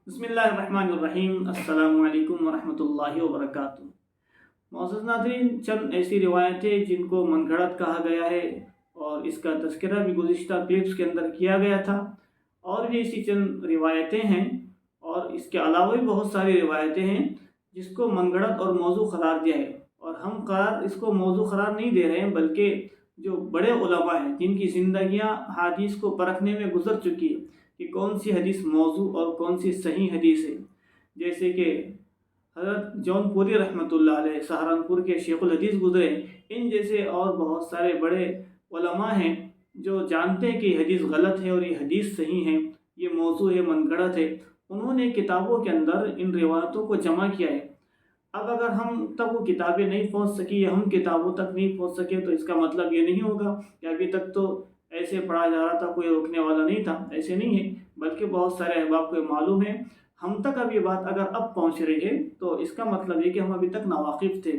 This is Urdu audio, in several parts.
بسم اللہ الرحمن الرحیم، السلام علیکم ورحمۃ اللہ وبرکاتہ۔ معزز ناظرین، چند ایسی روایتیں جن کو من گھڑت کہا گیا ہے اور اس کا تذکرہ بھی گزشتہ کلپس کے اندر کیا گیا تھا، اور بھی ایسی چند روایتیں ہیں اور اس کے علاوہ بھی بہت ساری روایتیں ہیں جس کو من گھڑت اور موضوع قرار دیا ہے، اور ہم اس کو موضوع قرار نہیں دے رہے ہیں، بلکہ جو بڑے علماء ہیں جن کی زندگیاں حدیث کو پرکھنے میں گزر چکی ہے کہ کون سی حدیث موضوع اور کون سی صحیح حدیث ہے، جیسے کہ حضرت جون پوری رحمۃ اللہ علیہ سہارنپور کے شیخ الحدیث گزرے، ان جیسے اور بہت سارے بڑے علماء ہیں جو جانتے ہیں کہ یہ حدیث غلط ہے اور یہ حدیث صحیح ہے، یہ موضوع ہے، من گھڑت ہے، انہوں نے کتابوں کے اندر ان روایتوں کو جمع کیا ہے۔ اب اگر ہم تک وہ کتابیں نہیں پہنچ سکی یا ہم کتابوں تک نہیں پہنچ سکے تو اس کا مطلب یہ نہیں ہوگا کہ ابھی تک تو ایسے پڑھا جا رہا تھا، کوئی روکنے والا نہیں تھا، ایسے نہیں ہے، بلکہ بہت سارے احباب کو معلوم ہے۔ ہم تک اب یہ بات اگر اب پہنچ رہی ہے تو اس کا مطلب یہ کہ ہم ابھی تک ناواقف تھے۔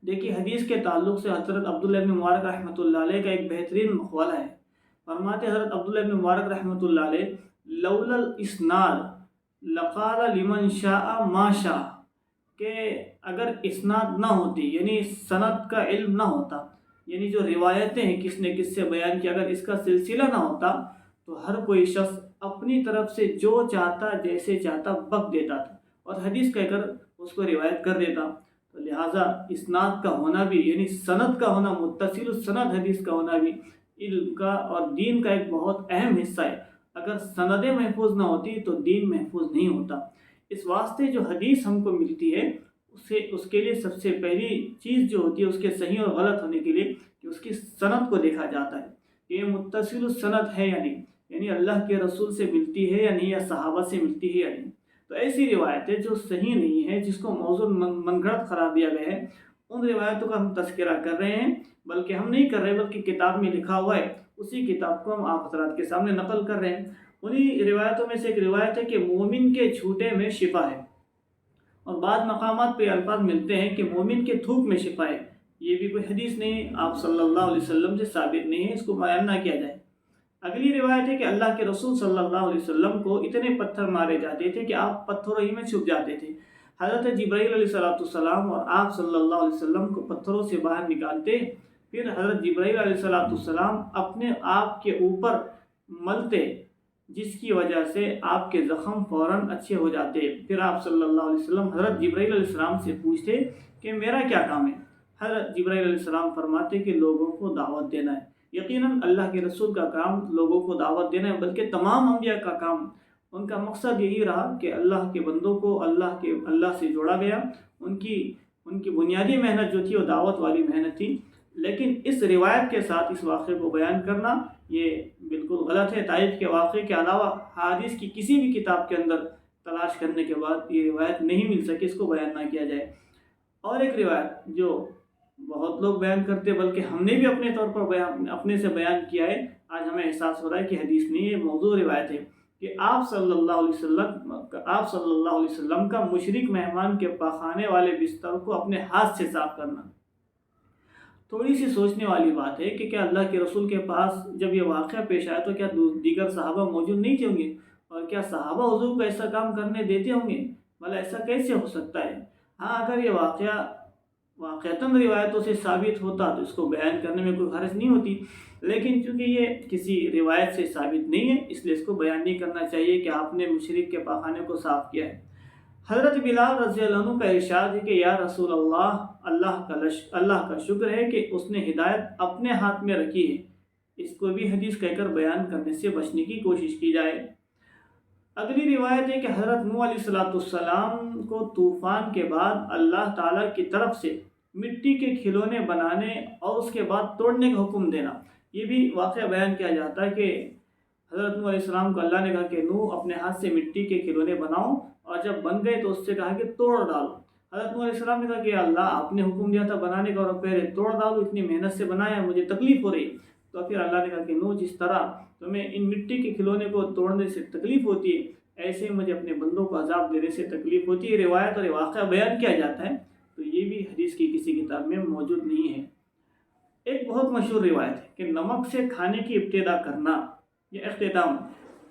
دیکھیے، حدیث کے تعلق سے حضرت عبداللہ بن مبارک رحمۃ اللہ علیہ کا ایک بہترین مقولہ ہے۔ فرماتے حضرت عبداللہ بن مبارک رحمۃ اللہ علیہ، لولا الاسناد لقال لمن شاء ما شاء، کہ اگر اسناد نہ ہوتی، یعنی سند کا علم نہ ہوتا، یعنی جو روایتیں ہیں کس نے کس سے بیان کیا، اگر اس کا سلسلہ نہ ہوتا تو ہر کوئی شخص اپنی طرف سے جو چاہتا جیسے چاہتا بک دیتا تھا اور حدیث کہہ کر اس کو روایت کر دیتا۔ تو لہٰذا اسناد کا ہونا بھی، یعنی سند کا ہونا، متصل السند حدیث کا ہونا بھی علم کا اور دین کا ایک بہت اہم حصہ ہے۔ اگر سندیں محفوظ نہ ہوتی تو دین محفوظ نہیں ہوتا۔ اس واسطے جو حدیث ہم کو ملتی ہے اس کے لیے سب سے پہلی چیز جو ہوتی ہے اس کے صحیح اور غلط ہونے کے لیے کہ اس کی سند کو دیکھا جاتا ہے کہ یہ متصل السند ہے یا نہیں، یعنی اللہ کے رسول سے ملتی ہے یا نہیں، یا صحابہ سے ملتی ہے یا نہیں۔ تو ایسی روایتیں جو صحیح نہیں ہیں، جس کو موضوع من گھڑت قرار دیا گیا ہے، ان روایتوں کا ہم تذکرہ کر رہے ہیں، بلکہ ہم نہیں کر رہے بلکہ کتاب میں لکھا ہوا ہے، اسی کتاب کو ہم آپ حضرات کے سامنے نقل کر رہے ہیں۔ انہی روایتوں میں سے ایک روایت ہے کہ مومن کے جھوٹے میں شفا ہے، اور بعض مقامات پہ الفاظ ملتے ہیں کہ مومن کے تھوک میں شفا ہے۔ یہ بھی کوئی حدیث نہیں ہے، آپ صلی اللہ علیہ وسلم سے ثابت نہیں ہے، اس کو بیان نہ کیا جائے۔ اگلی روایت ہے کہ اللہ کے رسول صلی اللہ علیہ وسلم کو اتنے پتھر مارے جاتے تھے کہ آپ پتھروں ہی میں چھپ جاتے تھے۔ حضرت جبرائیل علیہ السلام اور آپ صلی اللہ علیہ وسلم کو پتھروں سے باہر نکالتے، پھر حضرت جبرائیل علیہ السلام اپنے آپ کے اوپر ملتے، جس کی وجہ سے آپ کے زخم فوراً اچھے ہو جاتے۔ پھر آپ صلی اللہ علیہ وسلم حضرت جبرائیل علیہ السلام سے پوچھتے کہ میرا کیا کام ہے؟ حضرت جبرائیل علیہ السلام فرماتے کہ لوگوں کو دعوت دینا ہے۔ یقیناً اللہ کے رسول کا کام لوگوں کو دعوت دینا ہے، بلکہ تمام انبیاء کا کام، ان کا مقصد یہی رہا کہ اللہ کے بندوں کو اللہ سے جوڑا گیا۔ ان کی بنیادی محنت جو تھی وہ دعوت والی محنت تھی، لیکن اس روایت کے ساتھ اس واقعے کو بیان کرنا یہ بالکل غلط ہے۔ طائف کے واقعے کے علاوہ حدیث کی کسی بھی کتاب کے اندر تلاش کرنے کے بعد یہ روایت نہیں مل سکی، اس کو بیان نہ کیا جائے۔ اور ایک روایت جو بہت لوگ بیان کرتے، بلکہ ہم نے بھی اپنے طور پر اپنے سے بیان کیا ہے، آج ہمیں احساس ہو رہا ہے کہ حدیث نہیں، یہ موضوع روایت ہے کہ آپ صلی اللہ علیہ وسلم کا مشرک مہمان کے پاخانے والے بستر کو اپنے ہاتھ سے صاف کرنا۔ تھوڑی سی سوچنے والی بات ہے کہ کیا اللہ کے رسول کے پاس جب یہ واقعہ پیش آیا تو کیا دیگر صحابہ موجود نہیں تھے ہوں گے، اور کیا صحابہ حضور کو ایسا کام کرنے دیتے ہوں گے؟ بھلا ایسا کیسے ہو سکتا ہے؟ ہاں، اگر یہ واقعتاً روایتوں سے ثابت ہوتا تو اس کو بیان کرنے میں کوئی حرج نہیں ہوتی، لیکن چونکہ یہ کسی روایت سے ثابت نہیں ہے، اس لیے اس کو بیان نہیں کرنا چاہیے کہ آپ نے مشرک کے پاخانے کو صاف کیا ہے۔ حضرت بلال رضی اللہ عنہ کا ارشاد ہے کہ یا رسول اللہ کا شکر ہے کہ اس نے ہدایت اپنے ہاتھ میں رکھی ہے، اس کو بھی حدیث کہہ کر بیان کرنے سے بچنے کی کوشش کی جائے۔ اگلی روایت ہے کہ حضرت نوح علیہ السلام کو طوفان کے بعد اللہ تعالیٰ کی طرف سے مٹی کے کھلونے بنانے اور اس کے بعد توڑنے کا حکم دینا۔ یہ بھی واقعہ بیان کیا جاتا ہے کہ حضرت نوح علیہ السلام کو اللہ نے کہا کہ نوح اپنے ہاتھ سے مٹی کے کھلونے بناؤ، اور جب بن گئے تو اس سے کہا کہ توڑ ڈالو۔ حضرت نوح علیہ السلام نے کہا کہ اللہ، آپ نے حکم دیا تھا بنانے کا اور پہلے توڑ ڈالو، اتنی محنت سے بنایا، مجھے تکلیف ہو رہی۔ تو پھر اللہ نے کہا کہ نوح، جس طرح تمہیں ان مٹی کے کھلونے کو توڑنے سے تکلیف ہوتی ہے، ایسے مجھے اپنے بندوں کو عذاب دینے سے تکلیف ہوتی ہے۔ روایت اور واقعہ بیان کیا جاتا ہے، تو یہ بھی حدیث کی کسی کتاب میں موجود نہیں ہے۔ ایک بہت مشہور روایت ہے کہ نمک سے کھانے کی ابتدا کرنا، یہ اختتام،